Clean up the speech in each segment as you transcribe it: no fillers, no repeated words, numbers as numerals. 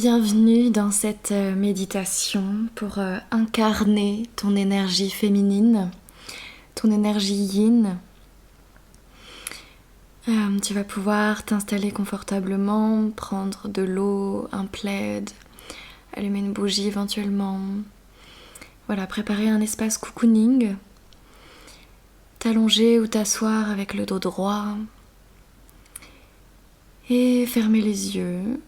Bienvenue dans cette méditation pour incarner ton énergie féminine, ton énergie yin. Tu vas pouvoir t'installer confortablement, prendre de l'eau, un plaid, allumer une bougie éventuellement. Voilà, préparer un espace cocooning, t'allonger ou t'asseoir avec le dos droit et fermer les yeux.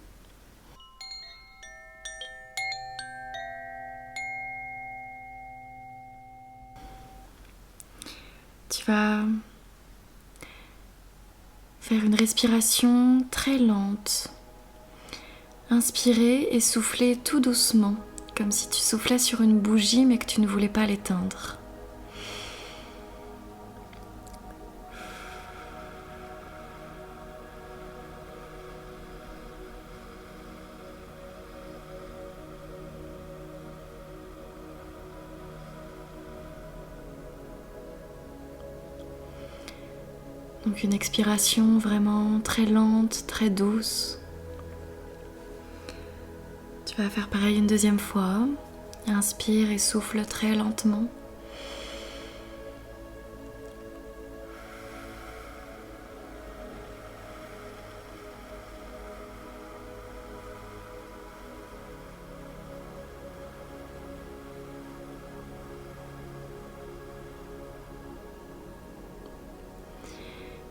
Tu vas faire une respiration très lente. Inspirer et souffler tout doucement, comme si tu soufflais sur une bougie mais que tu ne voulais pas l'éteindre. Donc une expiration vraiment très lente, très douce. Tu vas faire pareil une deuxième fois. Inspire et souffle très lentement.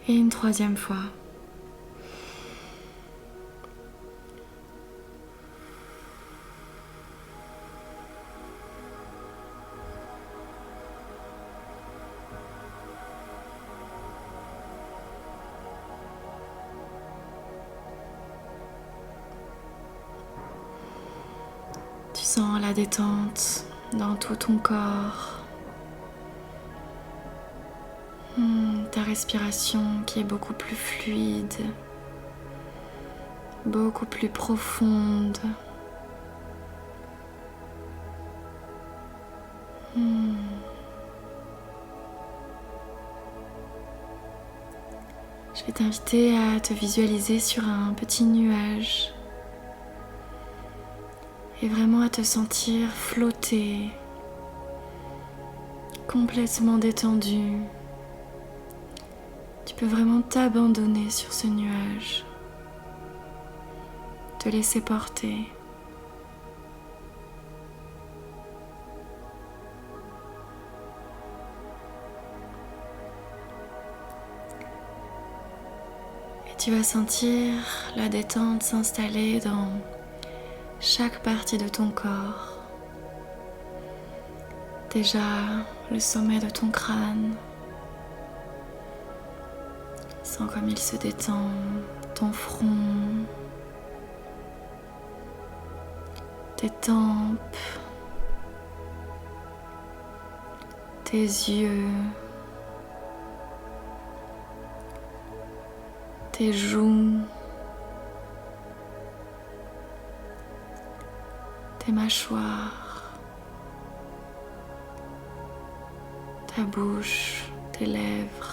Et une troisième fois. Tu sens la détente dans tout ton corps. Ta respiration qui est beaucoup plus fluide, beaucoup plus profonde. Je vais t'inviter à te visualiser sur un petit nuage et vraiment à te sentir flotter, complètement détendu. Tu peux vraiment t'abandonner sur ce nuage, te laisser porter. Et tu vas sentir la détente s'installer dans chaque partie de ton corps. Déjà le sommet de ton crâne. Sens comme il se détend, ton front, tes tempes, tes yeux, tes joues, tes mâchoires, ta bouche, tes lèvres,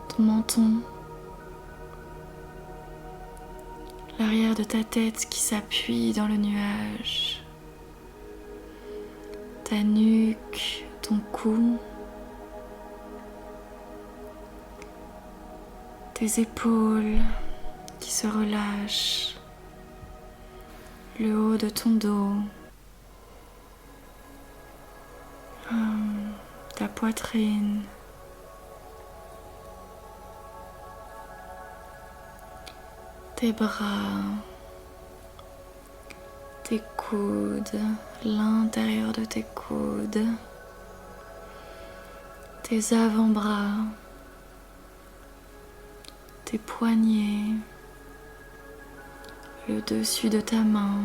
ton menton, l'arrière de ta tête qui s'appuie dans le nuage, ta nuque, ton cou, tes épaules qui se relâchent, le haut de ton dos, ta poitrine, tes bras, tes coudes, l'intérieur de tes coudes, tes avant-bras, tes poignets, le dessus de ta main,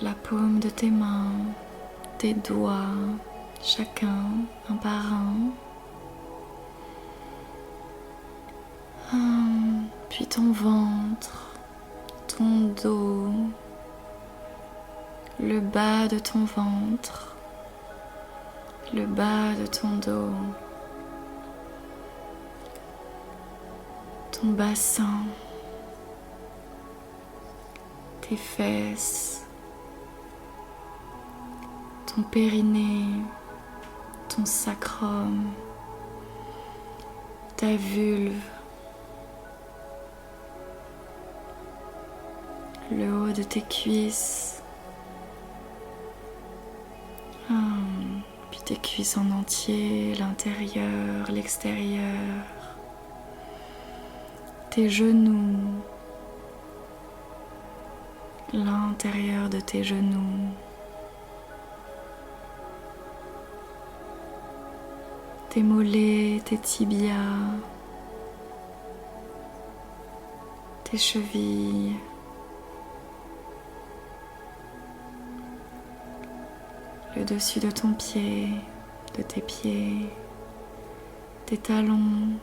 la paume de tes mains, tes doigts, chacun un par un. Puis ton ventre, ton dos, le bas de ton ventre, le bas de ton dos, ton bassin, tes fesses, ton périnée, ton sacrum, ta vulve, le haut de tes cuisses, puis tes cuisses en entier, l'intérieur, l'extérieur, tes genoux, l'intérieur de tes genoux, tes mollets, tes tibias, tes chevilles, le dessus de ton pied, de tes pieds, tes talons,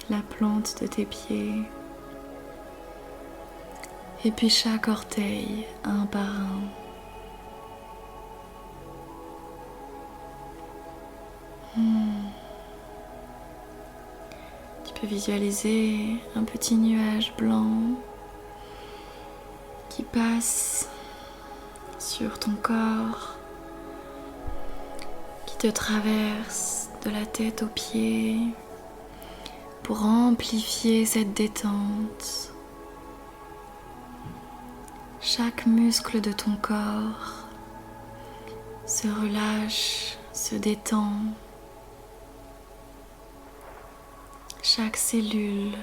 la plante de tes pieds, et puis chaque orteil, un par un. Tu peux visualiser un petit nuage blanc qui passe sur ton corps, qui te traverse de la tête aux pieds pour amplifier cette détente. Chaque muscle de ton corps se relâche, se détend. Chaque cellule,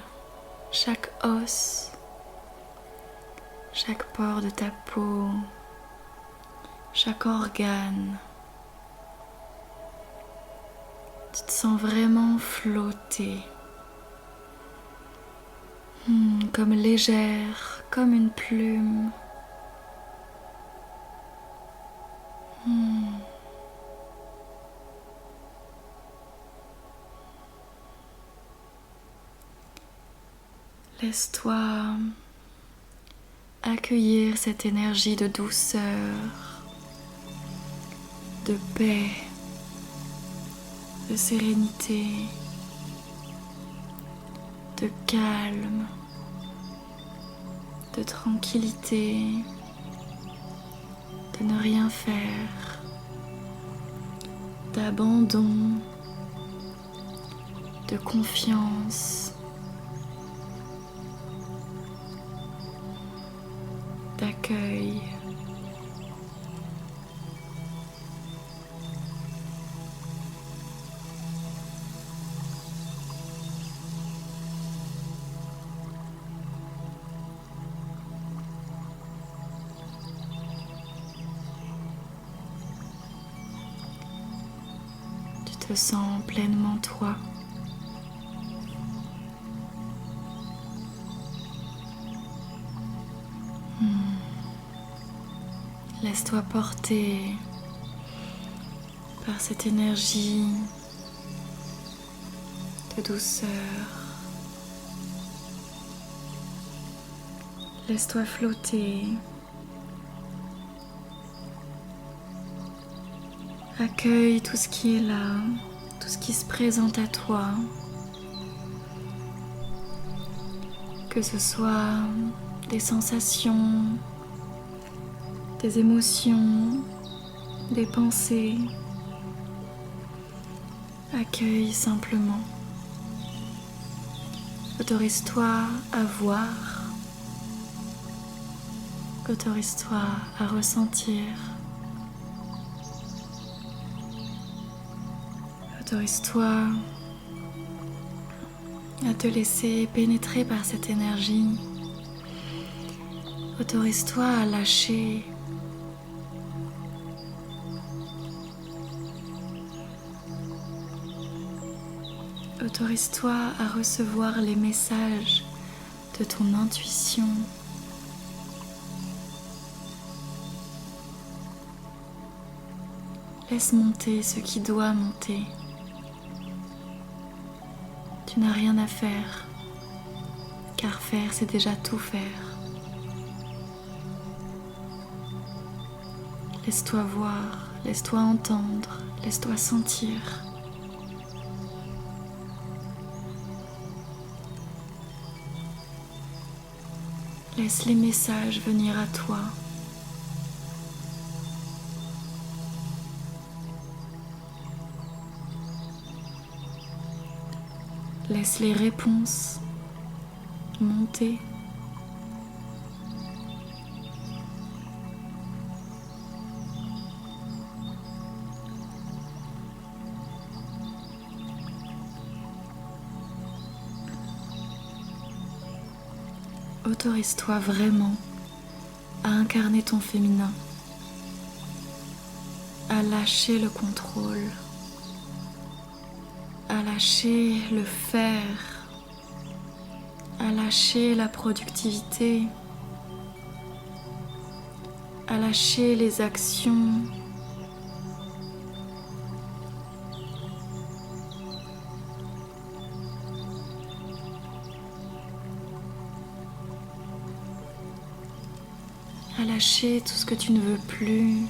chaque os, chaque pore de ta peau, chaque organe. Tu te sens vraiment flotter, comme légère, comme une plume. Laisse-toi accueillir cette énergie de douceur, de paix, de sérénité, de calme, de tranquillité, de ne rien faire, d'abandon, de confiance, d'accueil. Tu te sens pleinement toi. Laisse-toi porter par cette énergie de douceur. Laisse-toi flotter. Accueille tout ce qui est là, tout ce qui se présente à toi. Que ce soit des sensations, des émotions, des pensées. Accueille simplement. Autorise-toi à voir. Autorise-toi à ressentir. Autorise-toi à te laisser pénétrer par cette énergie. Autorise-toi à lâcher. Autorise-toi à recevoir les messages de ton intuition. Laisse monter ce qui doit monter. Tu n'as rien à faire, car faire, c'est déjà tout faire. Laisse-toi voir, laisse-toi entendre, laisse-toi sentir. Laisse les messages venir à toi. Laisse les réponses monter. Autorise-toi vraiment à incarner ton féminin, à lâcher le contrôle, à lâcher le faire, à lâcher la productivité, à lâcher les actions, à lâcher tout ce que tu ne veux plus.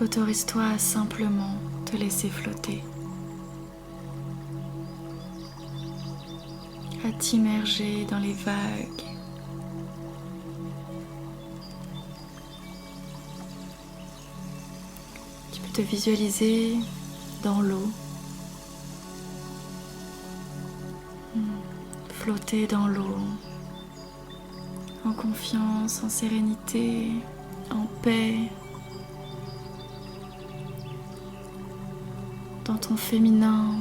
Autorise-toi à simplement te laisser flotter, à t'immerger dans les vagues. Tu peux te visualiser dans l'eau, flotter dans l'eau, en confiance, en sérénité, en paix, dans ton féminin.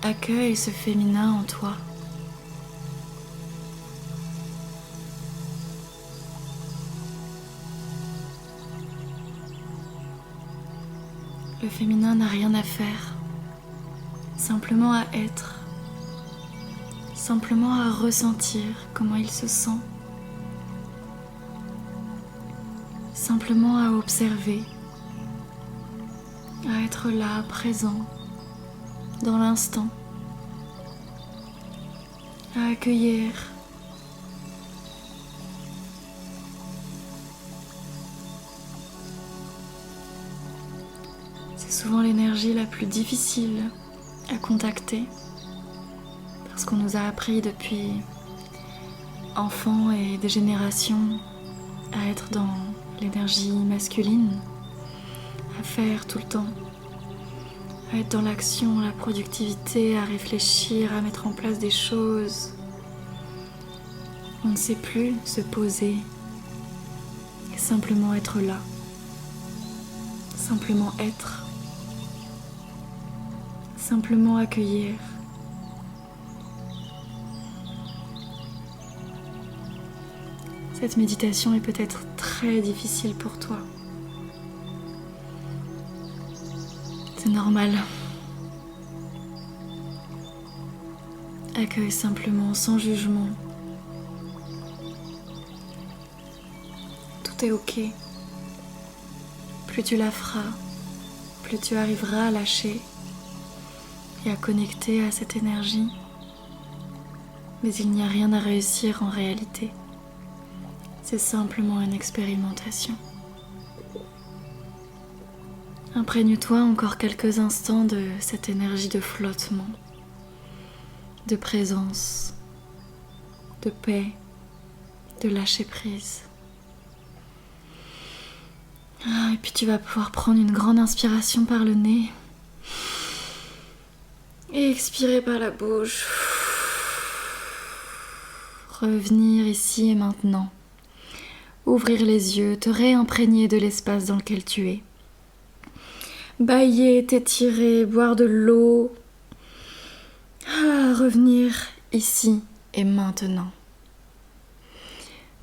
Accueille ce féminin en toi. Le féminin n'a rien à faire, simplement à être, simplement à ressentir comment il se sent, simplement à observer, à être là, présent, dans l'instant, à accueillir. C'est souvent l'énergie la plus difficile à contacter parce qu'on nous a appris depuis enfants et des générations à être dans l'énergie masculine, à faire tout le temps, à être dans l'action, la productivité, à réfléchir, à mettre en place des choses. On ne sait plus se poser et simplement être là, simplement être, simplement accueillir. Cette méditation est peut-être très difficile pour toi. C'est normal. Accueille simplement, sans jugement. Tout est ok. Plus tu la feras, plus tu arriveras à lâcher et à connecter à cette énergie. Mais il n'y a rien à réussir en réalité. C'est simplement une expérimentation. Imprègne-toi encore quelques instants de cette énergie de flottement, de présence, de paix, de lâcher prise. Et puis tu vas pouvoir prendre une grande inspiration par le nez et expirer par la bouche. Revenir ici et maintenant. Ouvrir les yeux, te réimprégner de l'espace dans lequel tu es. Bâiller, t'étirer, boire de l'eau. Revenir ici et maintenant.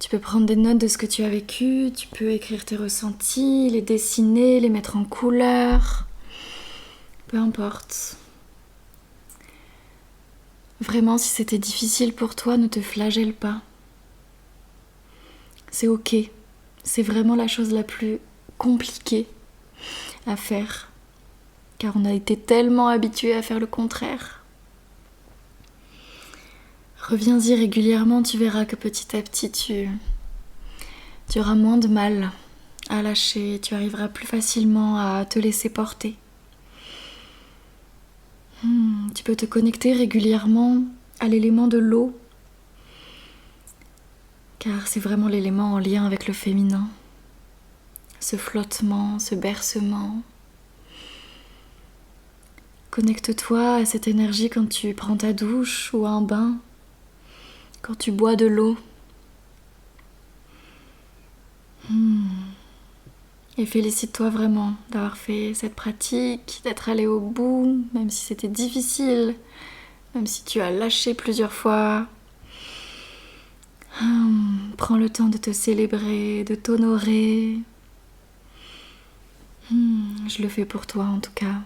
Tu peux prendre des notes de ce que tu as vécu, tu peux écrire tes ressentis, les dessiner, les mettre en couleur. Peu importe. Vraiment, si c'était difficile pour toi, ne te flagelle pas. C'est ok. C'est vraiment la chose la plus compliqué à faire, car on a été tellement habitué à faire le contraire. Reviens-y régulièrement, tu verras que petit à petit tu auras moins de mal à lâcher, tu arriveras plus facilement à te laisser porter. Tu peux te connecter régulièrement à l'élément de l'eau, car c'est vraiment l'élément en lien avec le féminin. Ce flottement, ce bercement. Connecte-toi à cette énergie quand tu prends ta douche ou un bain, quand tu bois de l'eau. Et félicite-toi vraiment d'avoir fait cette pratique, d'être allé au bout, même si c'était difficile, même si tu as lâché plusieurs fois. Prends le temps de te célébrer, de t'honorer. Je le fais pour toi en tout cas.